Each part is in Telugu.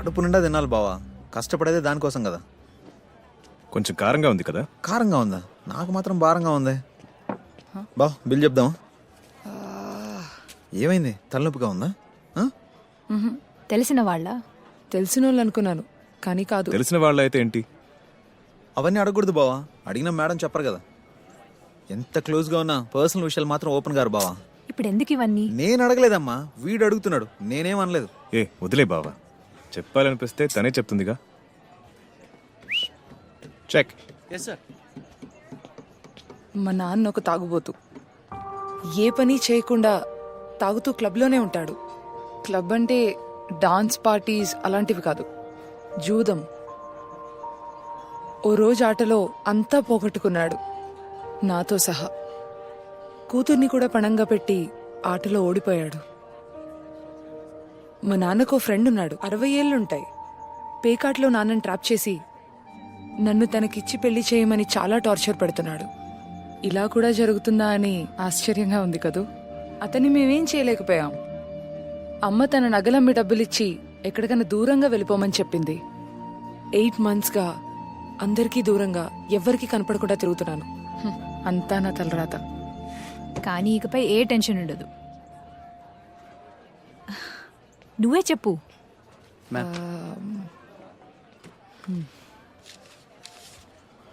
కడుపు నిండా తినాలి బావా, కష్టపడేదే దానికోసం కదా. కొంచెం కారంగా ఉంది కదా. కారంగా ఉందా? నాకు మాత్రం భారంగా ఉంది. బా బిల్ చెప్దాం. ఏమైంది, తలనొప్పిగా ఉందా? తెలిసిన వాళ్ళ? తెలిసిన వాళ్ళు అనుకున్నాను కానీ కాదు. తెలిసిన వాళ్ళ అయితే ఏంటి? అవన్నీ అడగకూడదు బావా, అడిగినా మేడం చెప్పరు కదా. ఎంత క్లోజ్గా ఉన్నా పర్సనల్ విషయాలు మాత్రం ఓపెన్ గారు బావా. ఇప్పుడు ఎందుకు ఇవన్నీ? నేను అడగలేదమ్మా, వీడు అడుగుతున్నాడు, నేనేం అనలేదు. ఏ వదిలే బావా, చెప్పాలనిపిస్తే తనే చెప్తుందిగా. చెక్. మా నాన్న ఒక తాగుబోతు. ఏ పని చేయకుండా తాగుతూ క్లబ్లోనే ఉంటాడు. క్లబ్ అంటే డాన్స్ పార్టీస్ అలాంటివి కాదు, జూదం. ఓ రోజు ఆటలో అంతా పోగొట్టుకున్నాడు, నాతో సహా. కూతుర్ని కూడా పణంగా పెట్టి ఆటలో ఓడిపోయాడు. మా నాన్నకో ఫ్రెండ్ ఉన్నాడు, 60 ఏళ్లుంటాయి. పేకాట్లో నాన్నని ట్రాప్ చేసి నన్ను తనకిచ్చి పెళ్లి చేయమని చాలా టార్చర్ పెడుతున్నాడు. ఇలా కూడా జరుగుతుందా అని ఆశ్చర్యంగా ఉంది కదూ. అతన్ని మేమేం చేయలేకపోయాం. అమ్మ తన నగలమ్మి డబ్బులిచ్చి ఎక్కడికైనా దూరంగా వెళ్ళిపోమని చెప్పింది. 8 monthsగా అందరికీ దూరంగా ఎవ్వరికీ కనపడకుండా తిరుగుతున్నాను. అంతా నా తలరాత. కానీ ఇకపై ఏ టెన్షన్ ఉండదు. నువ్వే చెప్పు.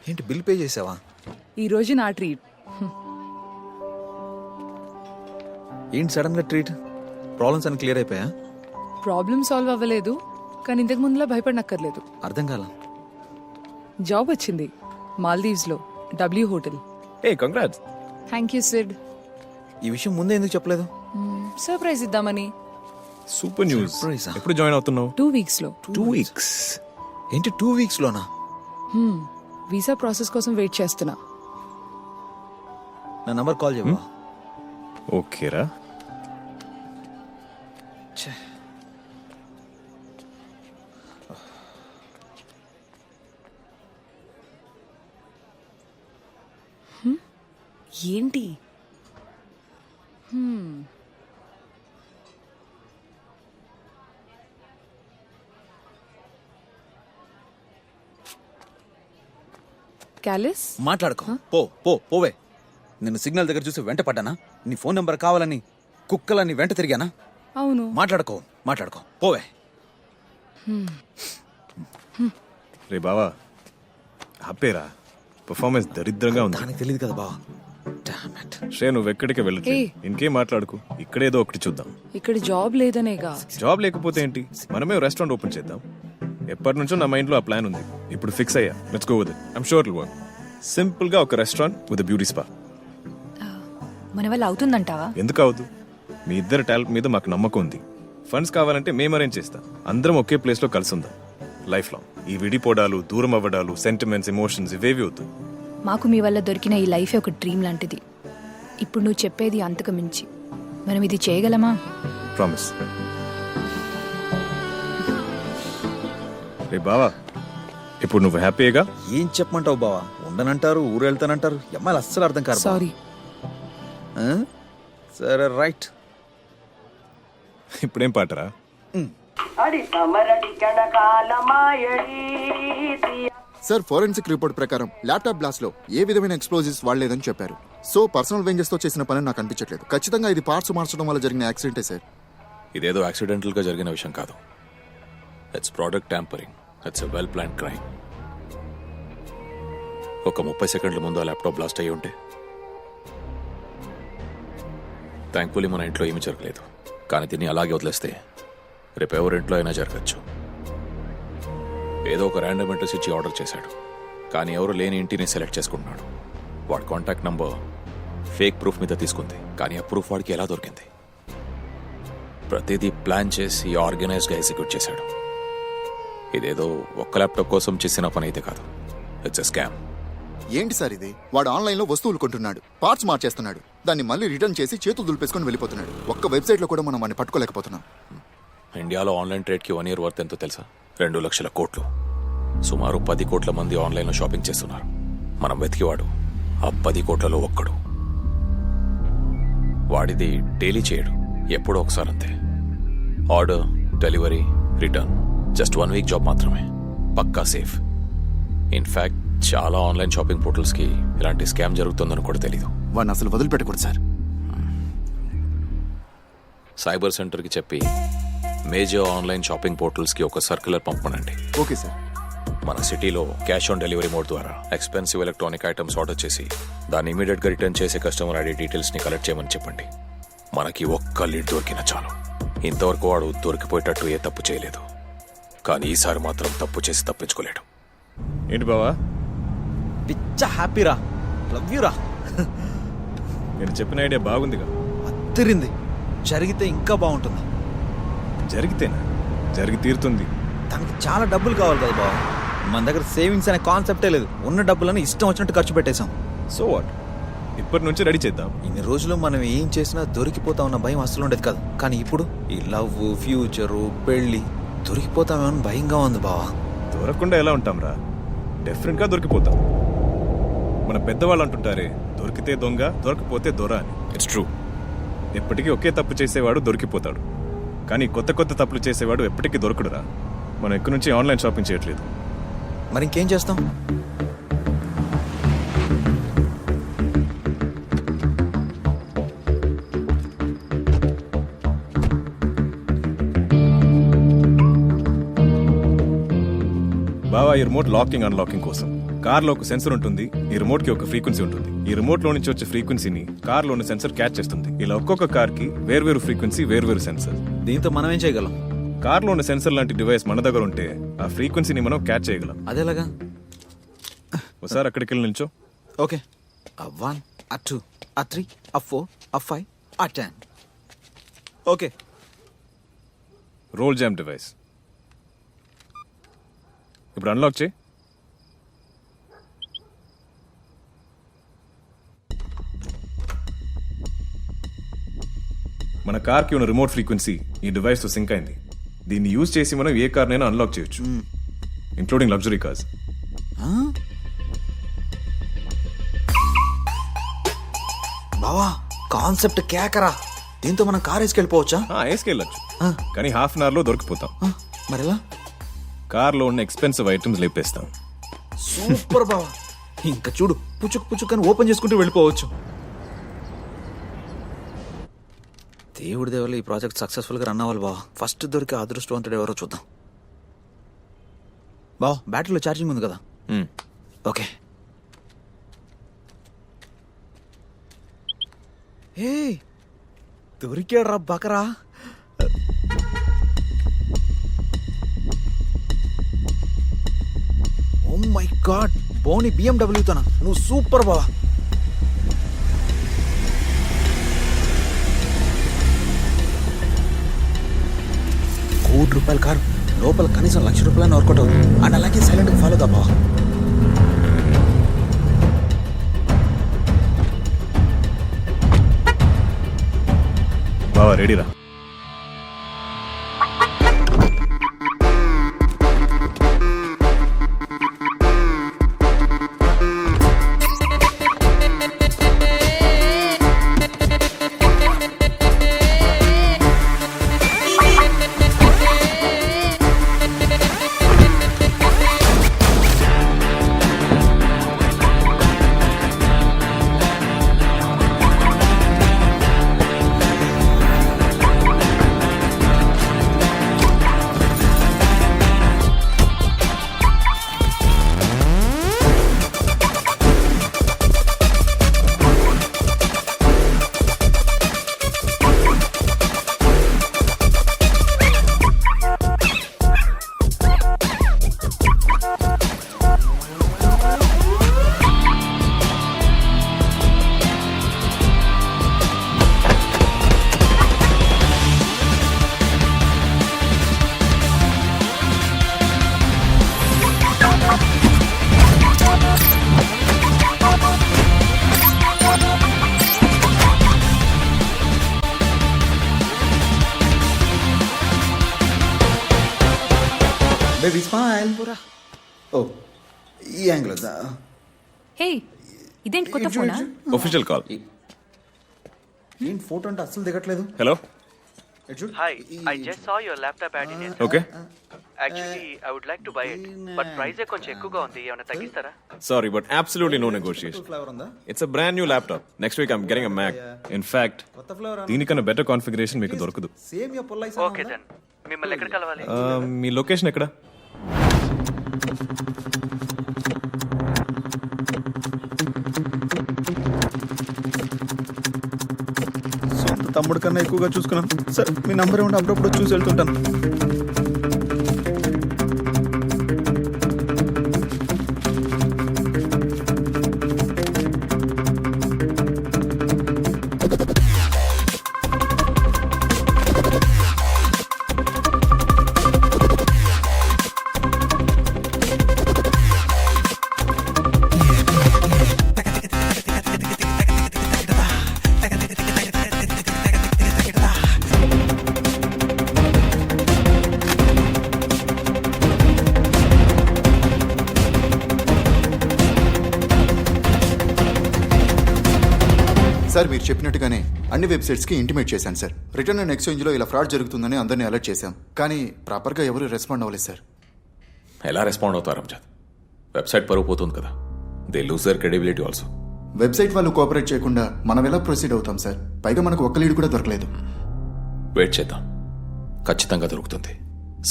ఏంటి, బిల్ పే చేసావా? ఈ రోజు నా ట్రీట్. ఏంటి సడన్ గా ట్రీట్? ప్రాబ్లమ్స్ అని క్లియర్ అయిపోయా? ప్రాబ్లం సాల్వ్ అవ్వలేదు, కానీ ఇంతకు ముందులా భయపడనక్కర్లేదు. అర్థం కాల. జాబ్ వచ్చింది మాల్దీవ్స్ లో, W hotel. A congrats. Thank you Sid. ఈ విషయం ముందే ఎందుకు చెప్పలేదు? సర్ప్రైజ్ ఇద్దామని. Super news. Surprise ఆ? ఎప్పుడు జాయిన్ అవుతున్నావు? 2 weeks లో. 2 weeks? ఏంటి 2 weeks లోనా? వీసా ప్రాసెస్ కోసం వెయిట్ చేస్తున్నా. నా నంబర్ కాల్ చేయవా? ఓకేరా. ఏంటి? క్యాలిస్ మాట్లాడుకో. పోవే. నిన్ను సిగ్నల్ దగ్గర చూసి వెంట పడ్డానా? నీ ఫోన్ నెంబర్ కావాలని కుక్కలని వెంట తిరిగానా? అవును. మాట్లాడుకో పోవే. రే బావా, ఆపేరా. పర్ఫార్మెన్స్ దరిద్రంగా ఉంది. దానికి తెలియదు కదా బావా. Damn it. శ్రే, నువ్వు ఎక్కడికి వెళ్ళట్లేదు. ఇంకేం మాట్లాడుకు, ఇక్కడేదో ఒకటి చూద్దాం. ఇక్కడ జాబ్ లేదనేగా. జాబ్ లేకపోతే ఏంటి, మనమే రెస్టారెంట్ ఓపెన్ చేద్దాం. ఎప్పటి నుంచో నా మైండ్ లో ఆ ప్లాన్ ఉంది. ఇప్పుడు ఫిక్స్ అయ్యా. Let's go with it. I'm sure it work. Simple గా ఒక రెస్టారెంట్ విత్ బ్యూటీ స్పా. మన వల్ల అవుతుందంటావా? ఎందుకు అవదు? మీ ఇద్దరు టాలెంట్ మీద మాకు నమ్మకం ఉంది. ఫండ్స్ కావాలంటే మేము అరేంజ్ చేస్తాం. అందరం ఒకే ప్లేస్ లో కలిసి ఉందాం లైఫ్ లాంగ్. ఈ విడిపోవడాలు, దూరం అవ్వడాలు, సెంటిమెంట్స్, ఎమోషన్స్ ఇవేవి వద్దు. మాకు మీ వల్ల దొరికిన ఈ లైఫే ఒక డ్రీమ్ లాంటిది. ఇప్పుడు నువ్వు చెప్పేది అంతకు మించి. మనం ఇది చేయగలమా? ప్రామిస్. రే బావా, ఇప్పుడు నువ్వు హ్యాపీగా? ఏం చెప్పమంటావు బావా? ఉండనంటారు, ఊరు వెళ్తానంటారు. అమ్మాయిలు అస్సలు అర్థం కాదు. సారీ. సరే రైట్. ఇప్పుడేం పాటరా? సార్, ఫోరెన్సిక్ రిపోర్ట్ ప్రకారం ల్యాప్టాప్ బ్లాస్ట్ లో ఏ విధమైన ఎక్స్ప్లోజివ్స్ వాడలేదని చెప్పారు. సో పర్సనల్ వెంజెస్ తో చేసిన పని నాకు అనిపించట్లేదు. ఖచ్చితంగా ఇది పార్ట్స్ మార్చడం వల్ల జరిగిన యాక్సిడెంటే సార్. ఇదేదో యాక్సిడెంటల్ గా జరిగిన విషయం కాదు. It's product tampering. It's a well plan crime. ఒక 30 సెకండ్ల ముందు ఆ ల్యాప్టాప్ బ్లాస్ట్ అయ్యి ఉంటే థ్యాంక్ఫుల్లీ మన ఇంట్లో ఏమీ జరగలేదు. కానీ దీన్ని అలాగే వదిలేస్తే రేపు ఎవరింట్లో అయినా జరగచ్చు. ఏదో ఒక ర్యాండమ్ అడ్రస్ ఇచ్చి ఆర్డర్ చేశాడు, కానీ ఎవరు లేని ఇంటిని సెలెక్ట్ చేసుకుంటున్నాడు. వాడి కాంటాక్ట్ నంబర్ ఫేక్ ప్రూఫ్ మీద తీసుకుంది, కానీ ఆ ప్రూఫ్ వాడికి ఎలా దొరికింది? ప్రతిదీ ప్లాన్ చేసి ఆర్గనైజ్గా ఎగ్జిక్యూట్ చేశాడు. ఇదేదో ఒక్క ల్యాప్టాప్ కోసం చేసిన పని అయితే కాదు. It's a scam. ఏంటి సార్ ఇది? వాడు ఆన్లైన్ లో వస్తువులు కొంటున్నాడు, పార్ట్స్ మార్చేస్తున్నాడు, దాన్ని మళ్ళీ రిటర్న్ చేసి చేతులు దులిపేసుకొని వెళ్ళిపోతున్నాడు. ఒక్క వెబ్సైట్ లో కూడా మనం వాడిని పట్టుకోలేకపోతున్నాం. ఇండియాలో ఆన్లైన్ ట్రేడ్కి 1 year వర్త్ ఎంతో తెలుసా? 2 లక్షల కోట్లు. సుమారు 10 కోట్ల మంది ఆన్లైన్లో షాపింగ్ చేస్తున్నారు. మనం వెతికివాడు ఆ 10 కోట్లలో ఒక్కడు. వాడిది డైలీ చేయడు, ఎప్పుడో ఒకసారి అంతే. Order, delivery, return just 1 week job మాత్రమే, పక్కా సేఫ్. ఇన్ఫాక్ట్ చాలా ఆన్లైన్ షాపింగ్ పోర్టల్స్కి ఇలాంటి స్కామ్ జరుగుతుందని కూడా తెలీదు. వాడిని అసలు వదిలిపెట్టకూడదు సార్. సైబర్ సెంటర్కి చెప్పి మేజర్ ఆన్లైన్ షాపింగ్ పోర్టల్స్కి ఒక సర్క్యులర్ పంపనండి. Okay sir. మన సిటీలో క్యాష్ ఆన్ డెలివరీ మోడ్ ద్వారా ఎక్స్పెన్సివ్ ఎలక్ట్రానిక్ ఐటమ్స్ ఆర్డర్ చేసి దాన్ని ఇమీడియట్గా రిటర్న్ చేసే కస్టమర్ ఐడి డీటెయిల్స్ని కలెక్ట్ చేయమని చెప్పండి. మనకి ఒక్క లీడ్ దొరికినా చాలు. ఇంతవరకు వాడు దొరికిపోయేటట్టు ఏ తప్పు చేయలేదు, కానీ ఈసారి మాత్రం తప్పు చేసి తప్పించుకోలేడు. ఏంటి బావా, పిచ్చ హ్యాపీరా, లవ్ యూరా. నేను చెప్పిన ఐడియా బాగుందిగా. అత్తిరింది. జరిగితే ఇంకా బాగుంటుంది. జరిగితేనా? జరిగి తీరుతుంది. తనకి చాలా డబ్బులు కావాలి కదా బావ. మన దగ్గర సేవింగ్స్ అనే కాన్సెప్టే లేదు. ఉన్న డబ్బులను ఇష్టం వచ్చినట్టు ఖర్చు పెట్టేశాం. సో వాట్, ఇప్పటి నుంచి రెడీ చేద్దాం. ఇన్ని రోజులు మనం ఏం చేసినా దొరికిపోతా ఉన్న భయం అసలు ఉండేది కాదు. కానీ ఇప్పుడు ఈ లవ్, ఫ్యూచరు, పెళ్లి దొరికిపోతామేమని భయంగా ఉంది బావా. దొరకకుండా ఎలా ఉంటాం రా, డెఫినెట్గా దొరికిపోతాం. మన పెద్దవాళ్ళు అంటుంటారే, దొరికితే దొంగ, దొరకపోతే దొర అని. It's true. ఎప్పటికీ ఒకే తప్పు చేసేవాడు దొరికిపోతాడు, కానీ కొత్త కొత్త తప్పులు చేసేవాడు ఎప్పటికీ దొరకడురా. మనం ఎక్కడి నుంచి ఆన్లైన్ షాపింగ్ చేయట్లేదు. మరి ఇంకేం చేస్తాం? బావా, ఈ రిమోట్ లాకింగ్ అన్లాకింగ్ కోసం కార్ లో ఒక సెన్సర్ ఉంటుంది. ఈ రిమోట్ కి ఒక ఫ్రీక్వెన్సీ ఉంటుంది. ఈ రిమోట్ లో నుంచి వచ్చే ఫ్రీక్వెన్సీని కార్ లోని సెన్సర్ క్యాచ్ చేస్తుంది. ఇలా ఒక్కొక్క కార్ కి వేర్వేరు ఫ్రీక్వెన్సీ, వేర్వేరు సెన్సర్. దీంతో మనం ఏం చేయగలం? కార్ లో ఉన్న సెన్సర్ లాంటి డివైస్ మన దగ్గర ఉంటే ఆ ఫ్రీక్వెన్సీని మనం క్యాచ్ చేయగలం. అదేలాగా? ఒకసారి అక్కడికి వెళ్ళి నిల్చో. Okay. 1, 2, 3, 4, 5, 10. Okay. Roll jam device. ఇప్పుడు అన్లాక్ చేయి. మన కార్ కి ఉన్న రిమోట్ ఫ్రీక్వెన్సీ ఈ డివైస్ తో సింక్ అయింది. దీన్ని యూజ్ చేసి మనం ఏ కార్ నైనా అన్లాక్ చేయొచ్చు, ఇంక్లూడింగ్ లగ్జరీ కార్స్. బావా, కాన్సెప్ట్ కేకరా. దీంతో మనం కార్ వేసుకెళ్ళిపోవచ్చా? వేసుకెళ్ళచ్చు, కానీ హాఫ్ అన్ అవర్ లో దొరికిపోతాం. మరెలా? కార్ లో ఉన్న ఎక్స్పెన్సివ్ ఐటమ్స్ లేపేస్తాం. సూపర్ బావా. ఇంకా చూడు, పుచ్చుకు పుచ్చుకని ఓపెన్ చేసుకుంటూ వెళ్ళిపోవచ్చు. దేవుడి దేవుళ్ళు ఈ ప్రాజెక్ట్ సక్సెస్ఫుల్ గా రన్ అవ్వాలి బావా. ఫస్ట్ దొరికే అదృష్టవంతుడు ఎవరో చూద్దాం. బావా, బ్యాటరీలో ఛార్జింగ్ ఉంది కదా? ఓకే. ఏ దొరికాడు రా బకరా. ఓ మై గాడ్, బోని BMW తోనా? నువ్వు సూపర్ బావా. ₹1,00,00,000 కారు లోపల కనీసం ₹1,00,000 వర్కౌట్ అవుతుంది. అండ్ అలాగే సైలెంట్గా ఫాలో దా బావా. బావా, రెడీరా? Baby smile. ఓ, ఈ యాంగిల్ వద్దా? హే, ఇదేంటి కొత్త ఫోనా? Official call. ఏంటి ఫోటో అంటే అస్సలు దిగట్లేదు. Hello. Hi, I just saw your laptop ad in your okay. Actually I would like to buy it but price కొంచెం ఎక్కువగా ఉంది, ఏమైనా తగ్గిస్తారా? Sorry but absolutely no negotiation. It's a brand new laptop. Next week I'm getting a Mac. In fact దీనికన్నా బెటర్ కాన్ఫిగరేషన్ మీకు దొరకదు. ఓకే దెన్ మిమ్మల్ని ఎక్కడ కలవాలి? మీ లొకేషన్ ఎక్కడ? సొంత తమ్ముడు కన్నా ఎక్కువగా చూసుకున్నాను సార్. మీ నంబర్ ఏమన్నా అప్పుడప్పుడు చూసి వెళ్తుంటాను. సార్ మీరు చెప్పినట్టుగానే అన్ని వెబ్సైట్స్కి ఇంటిమేట్ చేశాను సార్. రిటర్న్ అండ్ ఎక్స్చేంజ్లో ఇలా ఫ్రాడ్ జరుగుతుందని అందరినీ అలర్ట్ చేశాం, కానీ ప్రాపర్గా ఎవరు రెస్పాండ్ అవ్వలేదు సార్. ఎలా రెస్పాండ్ అవుతారు రంజాద్? వెబ్సైట్ పరుగు పోతుంది కదా. They lose there credibility also. Website వాళ్ళు కోఆపరేట్ చేయకుండా మనం ఎలా ప్రొసీడ్ అవుతాం సార్? పైగా మనకు ఒక్క లీడ్ కూడా దొరకలేదు. వెయిట్ చేద్దాం, ఖచ్చితంగా దొరుకుతుంది.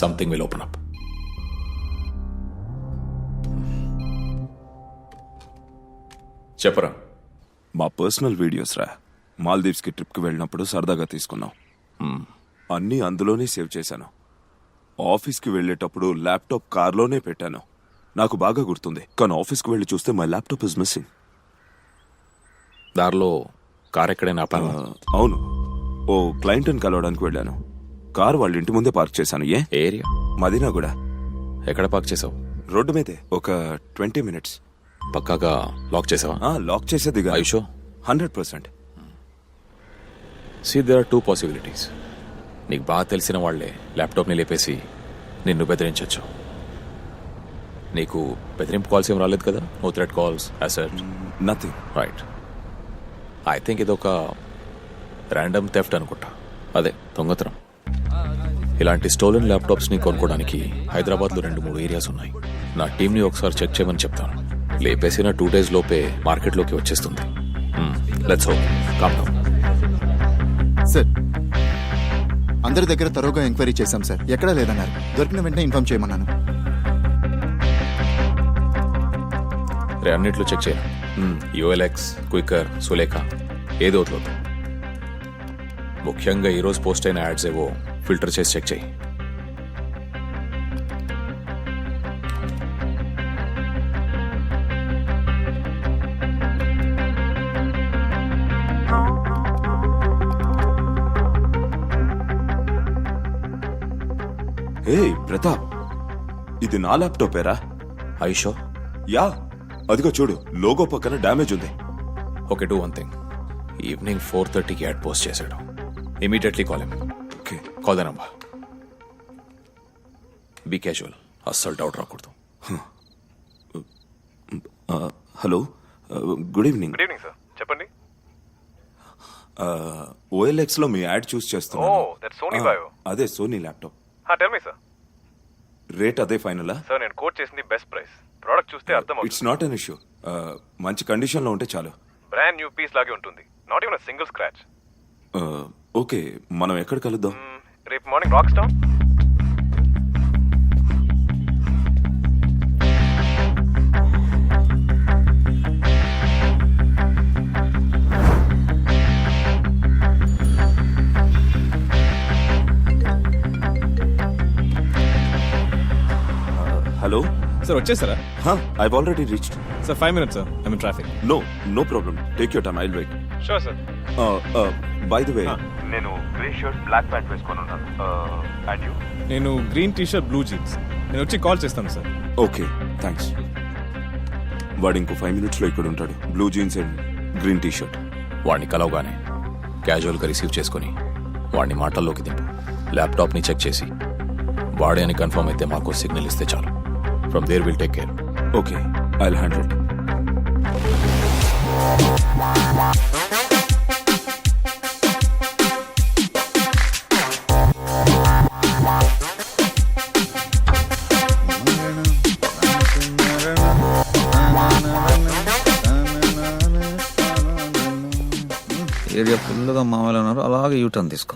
Something will open up. చెప్పరా. మా పర్సనల్ వీడియోస్ రా. మాల్దీవ్స్కి ట్రిప్కి వెళ్ళినప్పుడు సరదాగా తీసుకున్నాం. అన్నీ అందులోనే సేవ్ చేశాను. ఆఫీస్కి వెళ్ళేటప్పుడు ల్యాప్టాప్ కార్లోనే పెట్టాను. నాకు బాగా గుర్తుంది, కానీ ఆఫీస్కి వెళ్ళి చూస్తే మై ల్యాప్టాప్ ఇస్ మిస్సింగ్. దారిలో కార్ ఎక్కడైనా ఆపావా? అవును, ఓ క్లయింట్ని కలవడానికి వెళ్ళాను. కార్ వాళ్ళ ఇంటి ముందే పార్క్ చేశాను. ఏ ఏరియా? మదీనా కూడా. ఎక్కడ పార్క్ చేసావు? రోడ్డు మీదే. ఒక 20 minutes. పక్కాగా లాక్ చేసావా? లాక్ చేసేది ఐషో 100%. See there are 2 possibilities. నీకు బాగా తెలిసిన వాళ్లే ల్యాప్టాప్ని లేపేసి నిన్ను బెదిరించవచ్చు. నీకు బెదిరింపు కాల్స్ ఏం రాలేదు కదా? No threat calls asset? Nothing. Right. I think ఇదొక ర్యాండమ్ థెఫ్ట్ అనుకుంటా. అదే దొంగతనం. ఇలాంటి స్టోలెన్ ల్యాప్టాప్స్ని కొనుక్కోవడానికి హైదరాబాద్లో 2-3 ఏరియాస్ ఉన్నాయి. నా టీంని ఒకసారి చెక్ చేయమని చెప్తాను. లేపేసిన 2 days లోపే మార్కెట్లోకి వచ్చేస్తుంది. Let's hope. Calm down. Sir అందరి దగ్గర తరోగా ఎంక్వైరీ చేశాం సార్, ఎక్కడా లేదన్నారు. దొరికిన వెంటనే ఇన్ఫార్మ్ చేయమన్నాను. రే అన్నిట్లో చెక్ చేయను. యూఎల్ఎక్స్, క్వికర్, సులేఖ ఏదో వదలొద్దు. ముఖ్యంగా ఈరోజు పోస్ట్ అయిన యాడ్స్ ఏవో ఫిల్టర్ చేసి చెక్ చేయి. హే ప్రతాప్, ఇది నా ల్యాప్టాపేరా? ఐషో? యా, అదిగో చూడు, లోగో పక్కన డ్యామేజ్ ఉంది. Okay, do one thing. Evening 4:30కి యాడ్ పోస్ట్ చేశాడు. Immediately call him. Okay, call the number. Be casual, అస్సలు డౌట్ రాకూడదు. Hello, good evening. Good evening sir, చెప్పండి. OLX లో మీ యాడ్ చూస్ చేస్తున్నాను. Oh, that's Sony Vaio. అదే Sony laptop. Tell me sir. Rate అదే ఫైనలా? సార్ నేను కోట్ చేసింది బెస్ట్ ప్రైస్. ప్రోడక్ట్ చూస్తే అర్థం అవుతుంది. It's not an issue. మంచి కండిషన్ లో ఉంటే చాలు. బ్రాండ్ న్యూ పీస్ లాగే ఉంటుంది. Not even single scratch. Okay, మనం ఎక్కడ కలుద్దాం? రేపు morning Rocks Town. Hello sir వచ్చేసారా? I've already reached. Sir 5 minutes sir, I mean traffic. No problem, take your time, I'll wait. Sure sir. By the way, నేను గ్రే షర్ట్ బ్లాక్ ప్యాంట్ వేసుకొని ఉన్నాను. And you? నేను గ్రీన్ టీషర్ట్, బ్లూ జీన్స్. నేను వచ్చి కాల్ చేస్తాను సార్. Okay, thanks. వాడు ఇంకో 5 minutes లో ఇక్కడ ఉంటాడు. Blue jeans and green T shirt. వాడిని కలవగానే క్యాజువల్గా రిసీవ్ చేసుకుని వాడిని మాటల్లోకి దింపు. ల్యాప్టాప్ని చెక్ చేసి వాడే అని కన్ఫర్మ్ అయితే మాకు సిగ్నల్ ఇస్తే చాలు. From there will take care. Okay, I'll handle it. Area ఫుల్గా మామూలు ఉన్నారు, అలాగే యూటర్న్ తీసుకో.